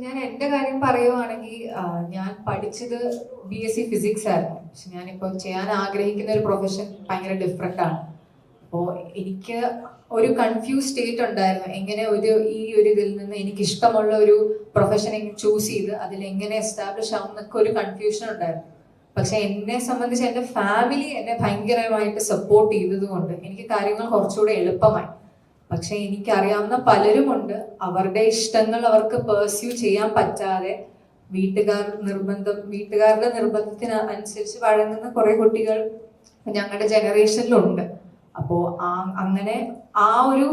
ഞാൻ എൻ്റെ കാര്യം പറയുവാണെങ്കിൽ ഞാൻ പഠിച്ചത് BSc ഫിസിക്സ് ആയിരുന്നു. പക്ഷെ ഞാനിപ്പോൾ ചെയ്യാൻ ആഗ്രഹിക്കുന്ന ഒരു പ്രൊഫഷൻ ഭയങ്കര ഡിഫറെൻ്റ് ആണ്. അപ്പോൾ എനിക്ക് ഒരു കൺഫ്യൂസ് സ്റ്റേറ്റ് ഉണ്ടായിരുന്നു. എങ്ങനെ ഈ ഒരു ഇതിൽ നിന്ന് എനിക്ക് ഇഷ്ടമുള്ള ഒരു പ്രൊഫഷൻ ചൂസ് ചെയ്ത് അതിൽ എങ്ങനെ എസ്റ്റാബ്ലിഷ് ആവും എന്നൊക്കെ ഒരു കൺഫ്യൂഷൻ ഉണ്ടായിരുന്നു. പക്ഷെ എന്നെ സംബന്ധിച്ച് എൻ്റെ ഫാമിലി എന്നെ ഭയങ്കരമായിട്ട് സപ്പോർട്ട് ചെയ്തത് കൊണ്ട് എനിക്ക് കാര്യങ്ങൾ കുറച്ചുകൂടെ എളുപ്പമായി. പക്ഷെ എനിക്കറിയാവുന്ന പലരുമുണ്ട്, അവരുടെ ഇഷ്ടങ്ങൾ അവർക്ക് പെർസ്യൂ ചെയ്യാൻ പറ്റാതെ വീട്ടുകാരുടെ നിർബന്ധത്തിന് അനുസരിച്ച് വഴങ്ങുന്ന കുറെ കുട്ടികൾ ഞങ്ങളുടെ ജനറേഷനിലുണ്ട്. അപ്പോ അങ്ങനെ ആ ഒരു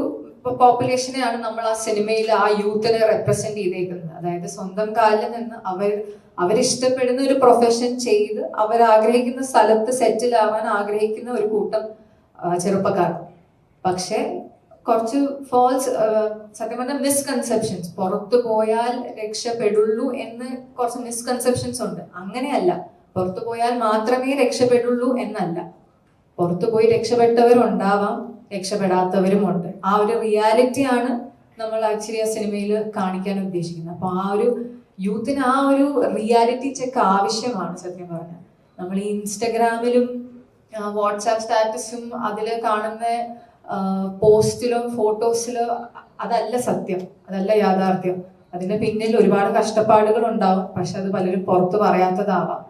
പോപ്പുലേഷനെയാണ് നമ്മൾ ആ സിനിമയിൽ ആ യൂത്തിനെ റെപ്രസെന്റ് ചെയ്തേക്കുന്നത്. അതായത് സ്വന്തം കാലിൽ നിന്ന് അവരിഷ്ടപ്പെടുന്ന ഒരു പ്രൊഫഷൻ ചെയ്ത് അവരാഗ്രഹിക്കുന്ന സ്ഥലത്ത് സെറ്റിൽ ആവാൻ ആഗ്രഹിക്കുന്ന ഒരു കൂട്ടം ചെറുപ്പക്കാർ. പക്ഷെ കുറച്ച് സത്യം പറഞ്ഞാൽ മിസ്കൺസെപ്ഷൻസ്, പുറത്തു പോയാൽ രക്ഷപ്പെടുള്ളൂ എന്ന് കുറച്ച് മിസ്കൺസെപ്ഷൻസ് ഉണ്ട്. അങ്ങനെയല്ല, പുറത്തു പോയാൽ മാത്രമേ രക്ഷപ്പെടുള്ളൂ എന്നല്ല. പുറത്തു പോയി രക്ഷപ്പെട്ടവരുണ്ടാവാം, രക്ഷപ്പെടാത്തവരുമുണ്ട്. ആ ഒരു റിയാലിറ്റിയാണ് നമ്മൾ ആക്ച്വലി ആ സിനിമയിൽ കാണിക്കാൻ ഉദ്ദേശിക്കുന്നത്. അപ്പൊ ആ ഒരു യൂത്തിന് ആ ഒരു റിയാലിറ്റി ചെക്ക് ആവശ്യമാണ്. സത്യം പറഞ്ഞാൽ നമ്മൾ ഈ ഇൻസ്റ്റഗ്രാമിലും വാട്സാപ്പ് സ്റ്റാറ്റസും അതിൽ കാണുന്ന പോസ്റ്റിലും ഫോട്ടോസിലോ അതല്ല സത്യം, അതല്ല യാഥാർത്ഥ്യം. അതിന്റെ പിന്നിൽ ഒരുപാട് കഷ്ടപ്പാടുകൾ ഉണ്ടാവും. പക്ഷെ അത് പലരും പുറത്ത് പറയാത്തതാവാം.